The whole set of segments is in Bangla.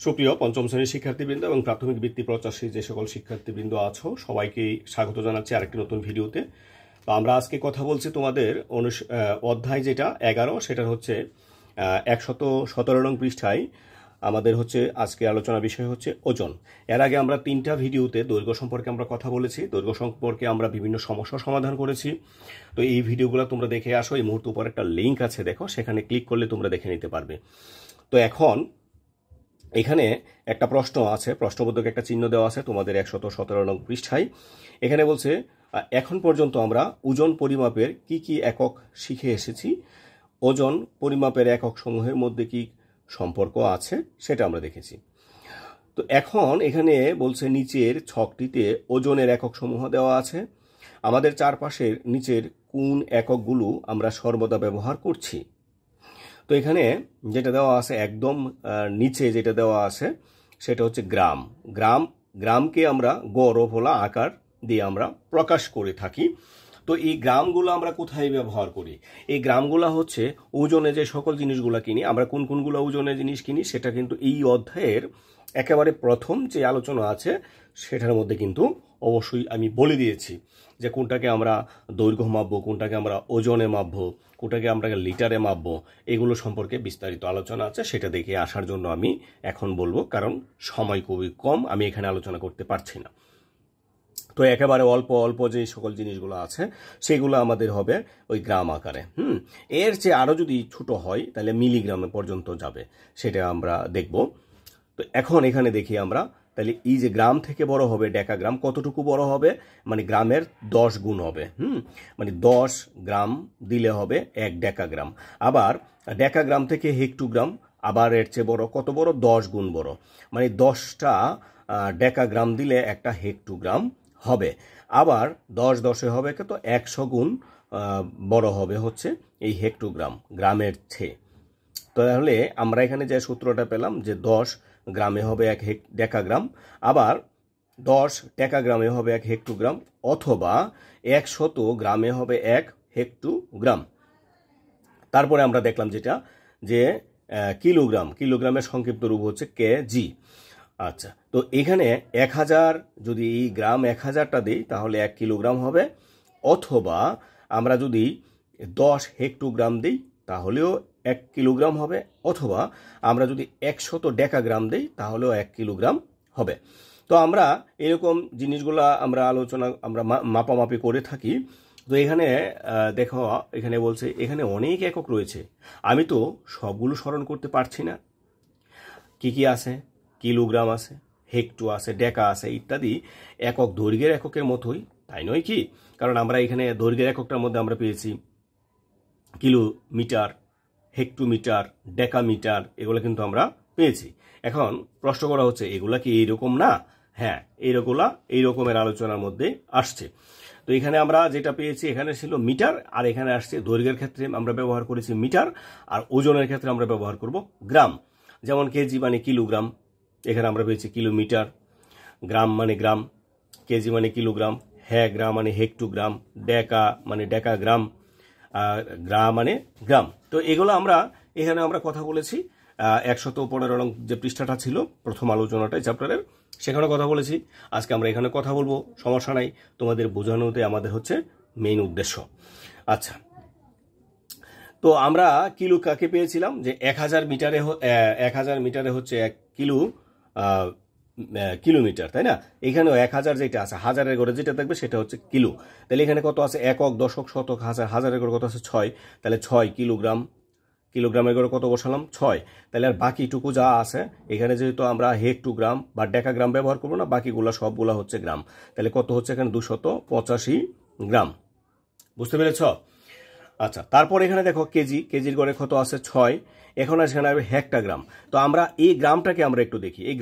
সুপ্রিয় পঞ্চম শ্রেণীর শিক্ষার্থীবৃন্দ এবং প্রাথমিক বৃত্তি প্রত্যাশী যে সকল শিক্ষার্থীবৃন্দ আছো সবাইকে স্বাগত জানাচ্ছি আরেকটি নতুন ভিডিওতে। তো আমরা আজকে কথা বলছি তোমাদের অধ্যায় যেটা 11 সেটা হচ্ছে 117 নং পৃষ্ঠায় আমাদের হচ্ছে আজকে আলোচনা বিষয় হচ্ছে ওজন। এর আগে আমরা 3টা ভিডিওতে দৈর্ঘ্য সম্পর্কে আমরা কথা বলেছি, দৈর্ঘ্য সম্পর্কে আমরা বিভিন্ন সমস্যা সমাধান করেছি। তো এই ভিডিওগুলো তোমরা দেখে আসো, এই মুহূর্তে উপর একটা লিঙ্ক আছে দেখো, সেখানে ক্লিক করলে তোমরা দেখে নিতে পারবে। তো এখন এখানে একটা প্রশ্ন আছে, প্রশ্নবোধক একটা চিহ্ন দেওয়া আছে তোমাদের 117 নং পৃষ্ঠায়। এখানে বলছে এখন পর্যন্ত আমরা ওজন পরিমাপের কি কি একক শিখে এসেছি, ওজন পরিমাপের একক সমূহের মধ্যে কি সম্পর্ক আছে সেটা আমরা দেখেছি। তো এখন এখানে বলছে নিচের ছকটিতে ওজনের একক সমূহ দেওয়া আছে, আমাদের চারপাশের নিচের কোন এককগুলো আমরা সর্বদা ব্যবহার করছি। তো এখানে যেটা দেওয়া আছে একদম নিচে যেটা দেওয়া আছে সেটা হচ্ছে গ্রাম। গ্রামকে আমরা গড় ফলা আকার দিয়ে আমরা প্রকাশ করে থাকি। তো এই গ্রামগুলো আমরা কোথায় ব্যবহার করি? এই গ্রামগুলো হচ্ছে ওজনে যে সকল জিনিসগুলো কিনি, আমরা কোন কোনগুলো ওজনে জিনিস কিনি সেটা কিন্তু এই অধ্যায়ের একেবারে প্রথম যে আলোচনা আছে সেটার মধ্যে কিন্তু অবশ্যই আমি বলে দিয়েছি যে কোনটাকে আমরা দৈর্ঘ্য মাপবো, কোনটাকে আমরা ওজনে মাপবো, কোনটাকে আমরা লিটারে মাপবো, এগুলো সম্পর্কে বিস্তারিত আলোচনা আছে। সেটা দেখে আসার জন্য আমি এখন বলবো, কারণ সময় খুবই কম, আমি এখানে আলোচনা করতে পারছি না। তো একেবারে অল্প অল্প যে সকল জিনিসগুলো আছে সেগুলো আমাদের হবে ওই গ্রাম আকারে। এর চেয়ে আরও যদি ছোট হয় তাহলে মিলিগ্রামে পর্যন্ত যাবে, সেটা আমরা দেখব। তো এখন এখানে দেখি আমরা, তাহলে এই যে গ্রাম থেকে বড় হবে ডেকাগ্রাম, কতটুকু বড় হবে? মানে গ্রামের 10 গুণ হবে। মানে 10 গ্রাম দিলে হবে 1 ডেকাগ্রাম। আবার ডেকাগ্রাম থেকে হেক্টোগ্রাম, আবার এর চেয়ে বড়, কত বড়? 10 গুণ বড়। মানে 10টা ডেকাগ্রাম দিলে একটা হেক্টোগ্রাম হবে। আবার 10 10-এ হবে কত? 100 গুণ বড় হবে হচ্ছে এই হেক্টোগ্রাম গ্রামের চেয়ে। তাহলে আমরা এখানে যে সূত্রটা পেলাম যে 10 গ্রামে হবে 1 ডেকাগ্রাম, আবার 10 ডেকাগ্রামে হবে 1 হেক্টোগ্রাম, অথবা 100 গ্রামে হবে 1 হেক্টোগ্রাম। তারপরে আমরা দেখলাম যেটা যে কিলোগ্রামের সংক্ষিপ্ত রূপ হচ্ছে কেজি। আচ্ছা, তো এখানে 1000 যদি এই গ্রাম 1000টা দিই তাহলে 1 কিলোগ্রাম হবে, অথবা আমরা যদি 10 হেক্টোগ্রাম দিই তাহলেও 1 কিলোগ্রাম হবে, অথবা আমরা যদি 100 ডেকাগ্রাম দিই তাহলেও 1 কিলোগ্রাম হবে। তো আমরা এরকম জিনিসগুলো আমরা মাপামাপি করে থাকি। তো এখানে দেখো, এখানে বলছে এখানে অনেক একক রয়েছে, আমি তো সবগুলো স্মরণ করতে পারছি না। কি কি আছে? কিলোগ্রাম আছে, হেক্টো আছে, ডেকা আছে ইত্যাদি একক দৈর্ঘ্যের এককের মতোই, তাই নয় কি? কারণ আমরা এখানে দৈর্ঘ্যের এককটার মধ্যে আমরা পেয়েছি কিলোমিটার, হেক্টোমিটার, ডেকামিটার, এগুলো কিন্তু আমরা পেয়েছি। এখন প্রশ্ন করা হচ্ছে এগুলা কি এইরকম না? হ্যাঁ, এই রকমের আলোচনার মধ্যে আসছে। তো এখানে আমরা যেটা পেয়েছি এখানে ছিল মিটার, আর এখানে আসছে দৈর্ঘ্যের ক্ষেত্রে আমরা ব্যবহার করেছি মিটার, আর ওজনের ক্ষেত্রে আমরা ব্যবহার করব গ্রাম। যেমন কেজি মানে কিলোগ্রাম, এখানে আমরা পেয়েছি কিলোমিটার, গ্রাম মানে গ্রাম, কেজি মানে কিলোগ্রাম, গ্রাম মানে হেক্টোগ্রাম, ডেকা মানে ডেকাগ্রাম, গ্রাম মানে গ্রাম। তো এগুলো এখানে আমরা কথা বলেছি 115 নং যে পৃষ্ঠাটা ছিল প্রথম আলোচনাটা চ্যাপ্টারের, সেখানে কথা বলেছি। আজকে আমরা এখানে কথা বলবো, সমস্যা নাই, তোমাদের বোঝানোতে আমাদের হচ্ছে মেইন উদ্দেশ্য। আচ্ছা, তো আমরা কিলো কাকে পেয়েছিলাম যে 1000 মিটারে হচ্ছে 1 কিলোমিটার, তাই না? এখানেও 1000 যেটা আছে, হাজারের ঘরে যেটা থাকবে সেটা হচ্ছে কিলো। তাহলে এখানে কত আছে? একক, দশক, শতক, হাজার, হাজারের ঘরে কত আছে? 6। তাহলে 6 কিলোগ্রাম, কিলোগ্রামের ঘরে কত বসালাম? 6। তাহলে আর বাকিটুকু যা আছে এখানে যেহেতু আমরা হেক্টোগ্রাম বা ডেকাগ্রাম ব্যবহার করবো না, বাকিগুলো সবগুলা হচ্ছে গ্রাম। তাহলে কত হচ্ছে এখানে? 285 গ্রাম। বুঝতে পেরেছ? আচ্ছা, তারপর এখানে দেখো কেজির ঘরে কত আছে? 6। এখন এখানে আসবে হেক্টোগ্রাম। তো আমরা এই গ্রামটাকে আমরা একটু দেখি, এই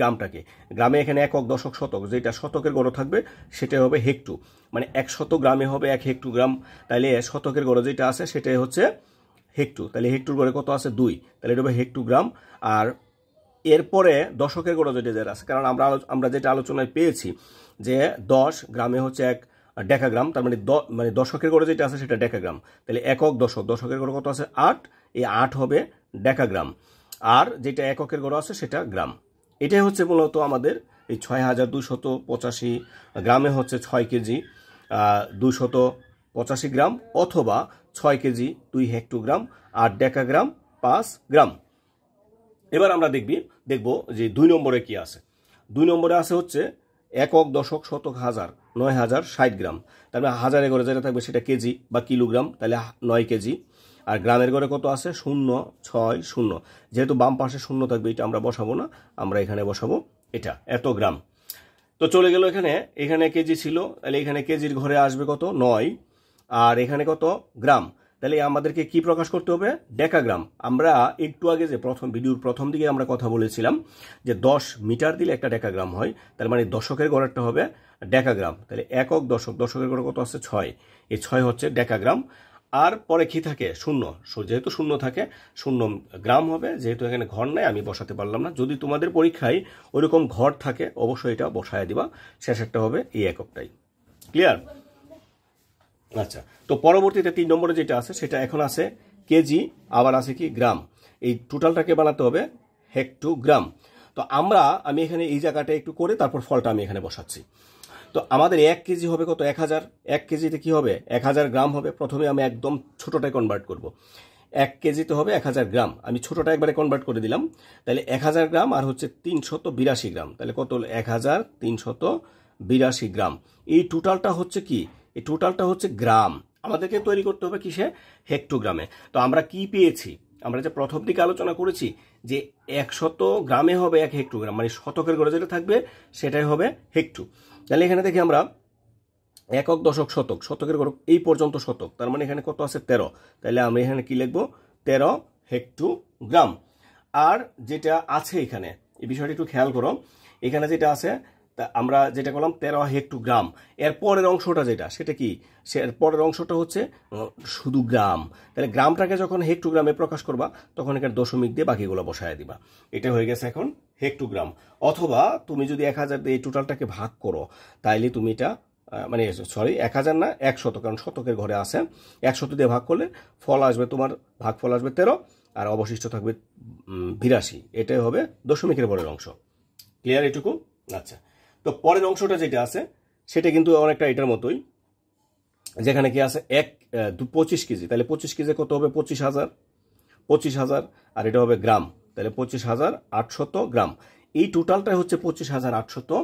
গ্রামে এখানে একক, দশক, শতক, যেটা শতকের ঘরে থাকবে সেটা হবে হেক্টো, মানে 100 গ্রামে হবে 1 হেক্টোগ্রাম। তাহলে শতকের ঘরে যেটা আছে সেটাই হচ্ছে হেক্টো। তাহলে হেক্টোর ঘরে কত আছে? 2। তাহলে এটা হবে হেক্টোগ্রাম। আর এরপরে দশকের ঘরে যেটা আছে, কারণ আমরা যেটা আলোচনায় পেয়েছি যে 10 গ্রামে হচ্ছে 1 ডেকাগ্রাম, তার মানে দশকের ঘরে যেটা আছে সেটা ডেকাগ্রাম। তাহলে একক, দশকের ঘরে কত আছে? 8। এই 8 হবে ডেকাগ্রাম। আর যেটা এককের ঘরে আছে সেটা গ্রাম। এটাই হচ্ছে মূলত আমাদের এই 6285 গ্রামে হচ্ছে 6 কেজি 285 গ্রাম, অথবা 6 কেজি 2 হেক্টোগ্রাম 8 ডেকাগ্রাম 5 গ্রাম। এবার আমরা দেখব যে 2 নম্বরে কি আছে। 2 নম্বরে আছে হচ্ছে একক, দশক, শতক, হাজার 9060 গ্রাম। তার মানে হাজারের ঘরে যেটা থাকবে সেটা কেজি বা কিলোগ্রাম, তাহলে 9 কেজি। আর গ্রামের ঘরে কত আছে? 060। যেহেতু বাম পাশে 0 থাকবে, এটা আমরা বসাবো না, আমরা এখানে বসাবো এটা এত গ্রাম। তো চলে গেল এখানে কেজি ছিল, তাহলে এখানে কেজির ঘরে আসবে কত? 9। আর এখানে কত? গ্রাম। তাহলে আমাদেরকে কি প্রকাশ করতে হবে? ডেকাগ্রাম। আমরা একটু আগে যে ভিডিওর প্রথম দিকে আমরা কথা বলেছিলাম যে 10 মিটার দিলে একটা ডেকাগ্রাম হয়, তার মানে দশকের গড়েরটা হবে ডেকাগ্রাম। তাহলে একক, দশক, দশকের গড়ে কত আছে? 6। এই 6 হচ্ছে ডেকাগ্রাম। আর পরে কি থাকে? 0। যেহেতু 0 থাকে, 0 গ্রাম হবে। যেহেতু এখানে ঘর নাই, আমি বসাতে পারলাম না। যদি তোমাদের পরীক্ষায় ওইরকম ঘর থাকে, অবশ্যই এটা বসায় দিবা। শেষেরটা হবে এই এককটাই। ক্লিয়ার? আচ্ছা, তো পরবর্তীতে 3 নম্বরে যেটা আছে সেটা এখন আছে কেজি, আবার আছে কি? গ্রাম। এই টোটালটাকে বানাতে হবে হেক্টোগ্রাম। তো আমি এখানে এই জায়গাটা একটু করে তারপর ফলটা আমি এখানে বসাচ্ছি। তো আমাদের 1 কেজি হবে কত? 1000। 1 কেজিতে কি হবে? 1000 গ্রাম হবে। প্রথমে আমি একদম ছোটটায় কনভার্ট করব। 1 কেজিতে হবে 1000 গ্রাম। আমি ছোটটা একবারে কনভার্ট করে দিলাম। তাহলে 1000 গ্রাম আর হচ্ছে 382 গ্রাম। তাহলে কত হলো? 1382 গ্রাম। এই টোটালটা হচ্ছে কি? এই টোটালটা হচ্ছে গ্রাম। আমাদেরকে তৈরি করতে হবে কিসে? হেক্টোগ্রামে। তো আমরা কি পেয়েছি? আমরা যে প্রথম দিকে আলোচনা করেছি যে 100 গ্রামে হবে 1 হেক্টোগ্রাম, মানে শতকের ঘরে যেটা থাকবে সেটাই হবে হেক্টো। তাহলে এখানে দেখি আমরা একক, দশক, শতক, শতকের ঘর এই পর্যন্ত শতক, তার মানে এখানে কত আছে? 13। তাহলে আমরা এখানে কি লিখবো? 13 হেক্টোগ্রাম। আর যেটা আছে এখানে, এই বিষয়টা একটু খেয়াল করো, এখানে যেটা আছে তা আমরা যেটা করলাম 13 হেক্টোগ্রাম। এর পরের অংশটা যেটা, সেটা কি? এর পরের অংশটা হচ্ছে শুধু গ্রাম। তাহলে গ্রামটাকে যখন হেক্টোগ্রামে প্রকাশ করবা, তখন এখানে দশমিক দিয়ে বাকিগুলো বসায় দিবা। এটা হয়ে গেছে এখন হেক্টোগ্রাম। অথবা তুমি যদি 1000 দিয়ে এই টোটালটাকে ভাগ করো, তাইলে তুমি এটা 1000 না, 100, কারণ শতকের ঘরে আছে। 100 দিয়ে ভাগ করলে ফল আসবে, তোমার ভাগফল আসবে 13, আর অবশিষ্ট থাকবে 82। এটাই হবে দশমিকের পরের অংশ। ক্লিয়ার এটুকু? আচ্ছা, তো পরের অংশটা যেটা আছে সেটা কিন্তু অনেকটা এটার মতোই, যেখানে কি আছে 25 কেজি। তাহলে 25 কেজি কত হবে? 25,000। আর এটা হবে গ্রাম, তাহলে 25,800 গ্রাম। এই টোটালটাই হচ্ছে 25,800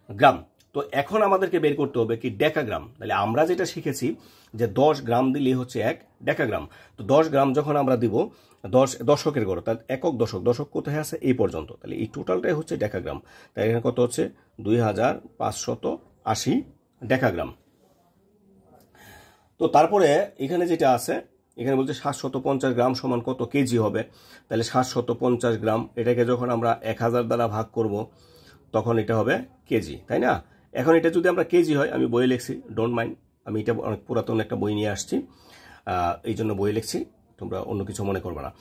গ্রাম। তো এখন আমাদেরকে বের করতে হবে কি? ডেকাগ্রাম। তাহলে আমরা যেটা শিখেছি যে 10 গ্রাম দিলে হচ্ছে 1 ডেকাগ্রাম। তো 10 গ্রাম যখন আমরা দিব, দশকের গড়, তার একক, দশক, দশক কোথায় আছে? এই পর্যন্ত। তাহলে এই টোটালটাই হচ্ছে ডেকাগ্রাম। তাই এখানে কত হচ্ছে? 2580 ডেকাগ্রাম। তো তারপরে এখানে যেটা আছে, এখানে বলছে 750 গ্রাম সমান কত কেজি হবে? তাহলে 750 গ্রাম, এটাকে যখন আমরা 1000 দ্বারা ভাগ করব, তখন এটা হবে কেজি, তাই না? এখন এটা যদি আমরা কেজি হয়, আমি বইয়ে লিখছি, ডোন্ট মাইন্ড, আমি এটা অনেক পুরাতন একটা বই নিয়ে আসছি, এই জন্য বইয়ে লিখছি, তোমরা অন্য কিছু মনে করবে না।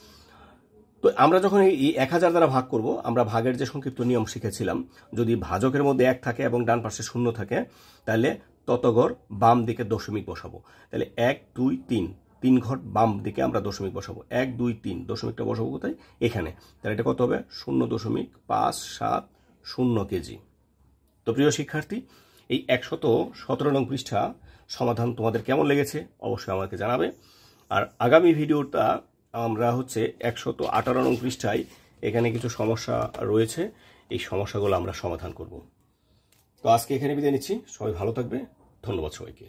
তো আমরা যখন এই 1000 দ্বারা ভাগ করব, আমরা ভাগের যে সংক্ষিপ্ত নিয়ম শিখেছিলাম, যদি ভাজকের মধ্যে 1 থাকে এবং ডান পাশে 0 থাকে, তাহলে তত ঘর বাম দিকে দশমিক বসাবো। তাহলে 1 2 3 ঘর বাম দিকে আমরা দশমিক বসাবো। 1 2 3 দশমিকটা বসাবো কোথায়? এখানে। তাহলে এটা কত হবে? 0.570 কেজি। তো প্রিয় শিক্ষার্থী, এই 117 নং পৃষ্ঠা সমাধান তোমাদের কেমন লেগেছে অবশ্যই আমাকে জানাবে। আর আগামী ভিডিওটা আমরা হচ্ছে 118 নং পৃষ্ঠায়, এখানে কিছু সমস্যা রয়েছে, এই সমস্যাগুলো আমরা সমাধান করব। তো আজকে এখানে বিদায় নিচ্ছি। সবাই ভালো থাকবে। ধন্যবাদ সবাইকে।